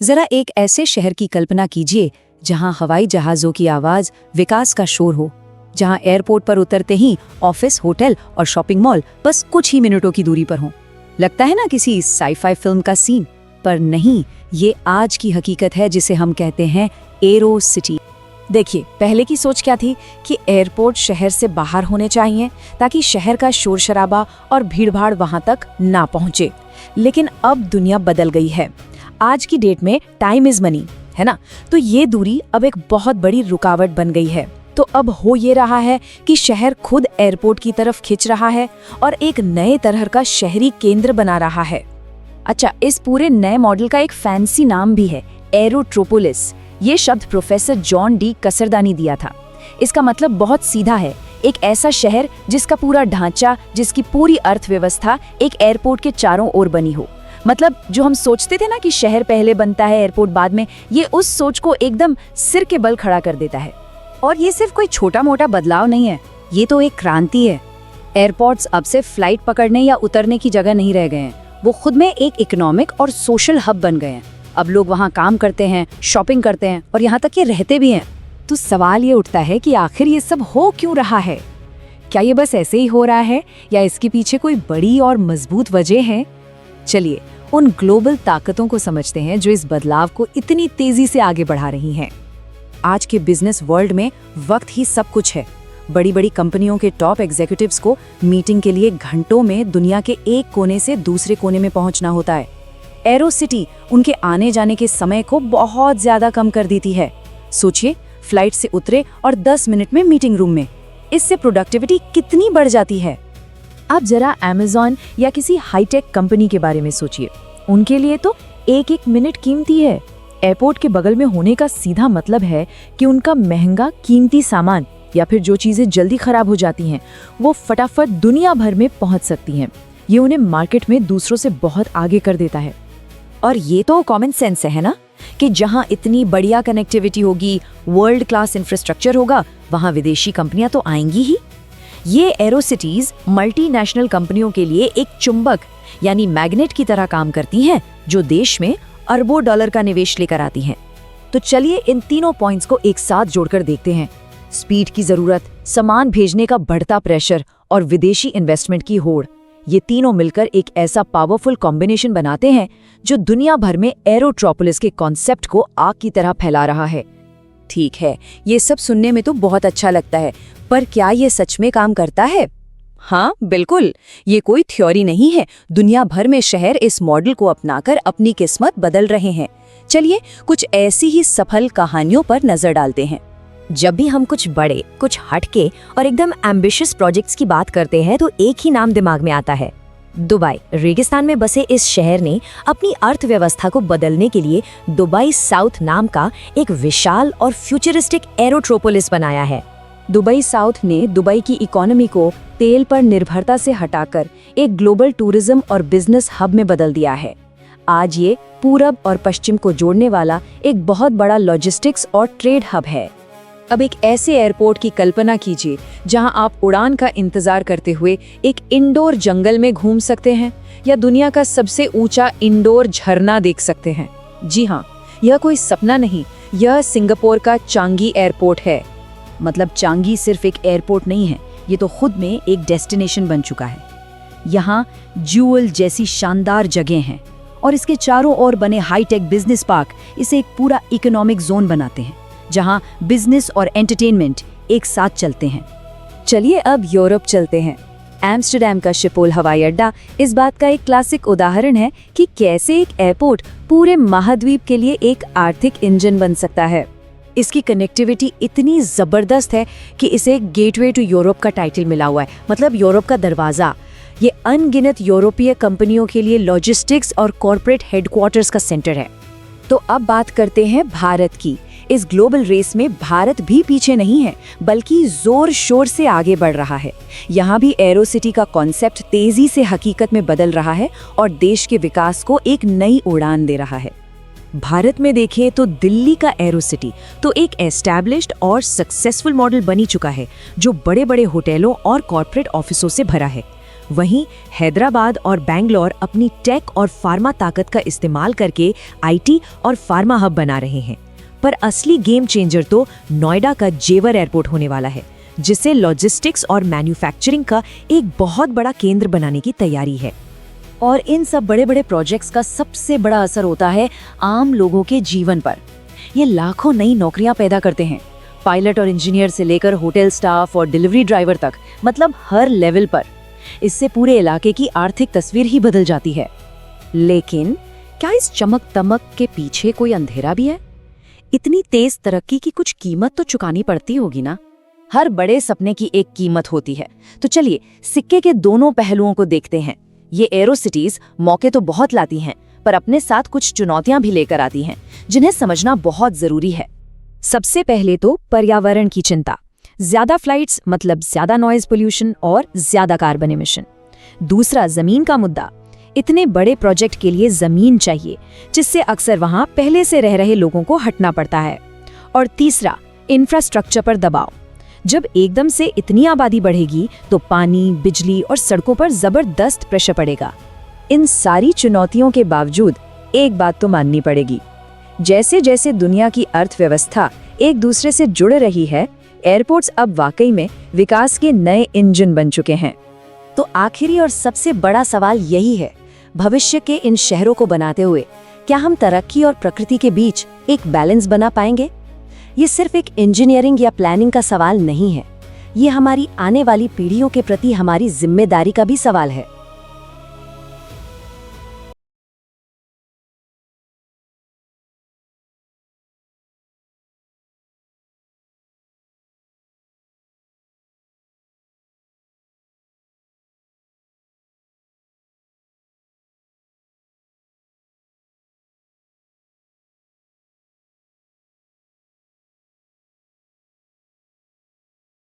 जरा एक ऐसे शहर की कल्पना कीजिए जहां हवाई जहाजों की आवाज विकास का शोर हो, जहां एयरपोर्ट पर उतरते ही ऑफिस, होटल और शॉपिंग मॉल बस कुछ ही मिनटों की दूरी पर हों। लगता है ना किसी साई-फाई फिल्म का सीन, पर नहीं, ये आज की हकीकत है जिसे हम कहते हैं एरो सिटी। देखिए, पहले की सोच क्या थी कि एयरपोर्ट शहर से बाहर होने चाहिए ताकि शहर का शोर शराबा और भीड़भाड़ वहां तक ना पहुंचे। लेकिन अब दुनिया बदल गई है। आज की डेट में टाइम इज मनी, है ना? तो ये दूरी अब एक बहुत बड़ी रुकावट बन गई है। तो अब हो ये रहा है कि शहर खुद एयरपोर्ट की तरफ खिंच रहा है और एक नए तरह का शहरी केंद्र बना रहा है। अच्छा, इस पूरे नए मॉडल का एक फैंसी नाम भी है, एरोट्रोपोलिस। ये शब्द प्रोफेसर जॉन डी कसरदा ने दिया था। इसका मतलब बहुत सीधा है, एक ऐसा शहर जिसका पूरा ढांचा, जिसकी पूरी अर्थव्यवस्था एक एयरपोर्ट के चारों ओर बनी हो। मतलब जो हम सोचते थे ना कि शहर पहले बनता है एयरपोर्ट बाद में, ये उस सोच को एकदम सिर के बल खड़ा कर देता है। और ये सिर्फ कोई छोटा मोटा बदलाव नहीं है, ये तो एक क्रांति है। एयरपोर्ट्स अब से फ्लाइट पकड़ने या उतरने की जगह नहीं रह गए हैं, वो खुद में एक इकोनॉमिक और सोशल हब बन गए हैं। अब लोग वहाँ काम करते हैं, शॉपिंग करते हैं और यहाँ तक कि रहते भी हैं। तो सवाल ये उठता है कि आखिर ये सब हो क्यों रहा है? क्या ये बस ऐसे ही हो रहा है या इसके पीछे कोई बड़ी और मजबूत वजह है? चलिए उन ग्लोबल ताकतों को समझते हैं जो इस बदलाव को इतनी तेजी से आगे बढ़ा रही हैं। आज के बिजनेस वर्ल्ड में वक्त ही सब कुछ है। बड़ी बड़ी कंपनियों के टॉप एग्जीक्यूटिव्स को मीटिंग के लिए घंटों में दुनिया के एक कोने से दूसरे कोने में पहुंचना होता है। एरो सिटी उनके आने जाने के समय को बहुत ज्यादा कम कर देती है। सोचिए, फ्लाइट से उतरे और 10 मिनट में मीटिंग रूम में। इससे प्रोडक्टिविटी कितनी बढ़ जाती है। अब जरा अमेज़न या किसी हाईटेक कंपनी के बारे में सोचिए। उनके लिए तो एक एक मिनट कीमती है। एयरपोर्ट के बगल में होने का सीधा मतलब है कि उनका महंगा कीमती सामान या फिर जो चीजें जल्दी खराब हो जाती हैं, वो फटाफट दुनिया भर में पहुंच सकती हैं। ये उन्हें मार्केट में दूसरों से बहुत आगे कर देता है। और ये तो कॉमन सेंस है ना, कि जहां इतनी बढ़िया कनेक्टिविटी होगी, वर्ल्ड क्लास इंफ्रास्ट्रक्चर होगा, वहां विदेशी कंपनियां तो आएंगी ही। ये एरो सिटीज मल्टीनेशनल कंपनियों के लिए एक चुंबक यानी मैग्नेट की तरह काम करती हैं, जो देश में अरबों डॉलर का निवेश लेकर आती हैं। तो चलिए इन तीनों पॉइंट्स को एक साथ जोड़कर देखते हैं। स्पीड की जरूरत, सामान भेजने का बढ़ता प्रेशर और विदेशी इन्वेस्टमेंट की होड़, ये तीनों मिलकर एक ऐसा पावरफुल कॉम्बिनेशन बनाते हैं जो दुनिया भर में एरोट्रोपोलिस के कॉन्सेप्ट को आग की तरह फैला रहा है। ठीक है, ये सब सुनने में तो बहुत अच्छा लगता है, पर क्या ये सच में काम करता है? हाँ, बिल्कुल। ये कोई थ्योरी नहीं है। दुनिया भर में शहर इस मॉडल को अपनाकर अपनी किस्मत बदल रहे हैं। चलिए कुछ ऐसी ही सफल कहानियों पर नजर डालते हैं। जब भी हम कुछ बड़े, कुछ हटके और एकदम एम्बिशियस प्रोजेक्ट्स की बात करते हैं तो एक ही नाम दिमाग में आता है, दुबई। रेगिस्तान में बसे इस शहर ने अपनी अर्थव्यवस्था को बदलने के लिए दुबई साउथ नाम का एक विशाल और फ्यूचरिस्टिक एरोट्रोपोलिस बनाया है। दुबई साउथ ने दुबई की इकोनॉमी को तेल पर निर्भरता से हटाकर एक ग्लोबल टूरिज्म और बिजनेस हब में बदल दिया है। आज ये पूरब और पश्चिम को जोड़ने वाला एक बहुत बड़ा लॉजिस्टिक्स और ट्रेड हब है। अब एक ऐसे एयरपोर्ट की कल्पना कीजिए जहां आप उड़ान का इंतजार करते हुए एक इंडोर जंगल में घूम सकते हैं या दुनिया का सबसे ऊंचा इंडोर झरना देख सकते हैं। जी हाँ, यह कोई सपना नहीं, यह सिंगापुर का चांगी एयरपोर्ट है। मतलब चांगी सिर्फ एक एयरपोर्ट नहीं है, ये तो खुद में एक डेस्टिनेशन बन चुका है। यहाँ जूअल जैसी शानदार जगह हैं और इसके चारों ओर बने हाईटेक बिजनेस पार्क इसे एक पूरा इकोनॉमिक जोन बनाते हैं, जहां बिजनेस और एंटरटेनमेंट एक साथ चलते हैं। चलिए अब यूरोप चलते हैं। एम्स्टर्डम का शिपोल हवाई अड्डा इस बात का एक क्लासिक उदाहरण है कि कैसे एक एयरपोर्ट पूरे महाद्वीप के लिए एक आर्थिक इंजन बन सकता है। इसकी कनेक्टिविटी इतनी जबरदस्त है कि इसे गेटवे टू यूरोप का टाइटल मिला हुआ है, मतलब यूरोप का दरवाजा। ये अनगिनत यूरोपीय कंपनियों के लिए लॉजिस्टिक्स और कॉर्पोरेट हेडक्वार्टर्स का सेंटर है। तो अब बात करते हैं भारत की। इस ग्लोबल रेस में भारत भी पीछे नहीं है, बल्कि जोर शोर से आगे बढ़ रहा है। यहाँ भी एरो सिटी का कॉन्सेप्ट तेजी से हकीकत में बदल रहा है और देश के विकास को एक नई उड़ान दे रहा है। भारत में देखें तो दिल्ली का एरो सिटी तो एक एस्टैब्लिश्ड और सक्सेसफुल मॉडल बनी चुका है, जो बड़े बड़े होटलों और कॉर्पोरेट ऑफिसों से भरा है। वहीं हैदराबाद और बेंगलोर अपनी टेक और फार्मा ताकत का इस्तेमाल करके आईटी और फार्मा हब बना रहे हैं। पर असली गेम चेंजर तो नोएडा का जेवर एयरपोर्ट होने वाला है, जिसे लॉजिस्टिक्स और मैन्युफैक्चरिंग का एक बहुत बड़ा केंद्र बनाने की तैयारी है। और इन सब बड़े बड़े प्रोजेक्ट्स का सबसे बड़ा असर होता है आम लोगों के जीवन पर। ये लाखों नई नौकरियां पैदा करते हैं, पायलट और इंजीनियर से लेकर होटल स्टाफ और डिलीवरी ड्राइवर तक, मतलब हर लेवल पर। इससे पूरे इलाके की आर्थिक तस्वीर ही बदल जाती है। लेकिन क्या इस चमक दमक के पीछे कोई अंधेरा भी है? इतनी तेज तरक्की की कुछ कीमत तो चुकानी पड़ती होगी ना। हर बड़े सपने की एक कीमत होती है। तो चलिए सिक्के के दोनों पहलुओं को देखते हैं। ये एरो सिटीज मौके तो बहुत लाती हैं, पर अपने साथ कुछ चुनौतियां भी लेकर आती हैं, जिन्हें समझना बहुत जरूरी है। सबसे पहले तो पर्यावरण की चिंता। ज्यादा फ्लाइट्स मतलब ज्यादा नॉइज पोल्यूशन और ज्यादा कार्बन एमिशन। दूसरा, जमीन का मुद्दा। इतने बड़े प्रोजेक्ट के लिए जमीन चाहिए, जिससे अक्सर वहां पहले से रह रहे लोगों को हटना पड़ता है। और तीसरा, इंफ्रास्ट्रक्चर पर दबाव। जब एकदम से इतनी आबादी बढ़ेगी तो पानी, बिजली और सड़कों पर जबरदस्त प्रेशर पड़ेगा। इन सारी चुनौतियों के बावजूद एक बात तो माननी पड़ेगी, जैसे जैसे दुनिया की अर्थव्यवस्था एक दूसरे से जुड़ रही है, एयरपोर्ट्स अब वाकई में विकास के नए इंजन बन चुके हैं। तो आखिरी और सबसे बड़ा सवाल यही है, भविष्य के इन शहरों को बनाते हुए क्या हम तरक्की और प्रकृति के बीच एक बैलेंस बना पाएंगे? ये सिर्फ एक इंजीनियरिंग या प्लानिंग का सवाल नहीं है, ये हमारी आने वाली पीढ़ियों के प्रति हमारी जिम्मेदारी का भी सवाल है।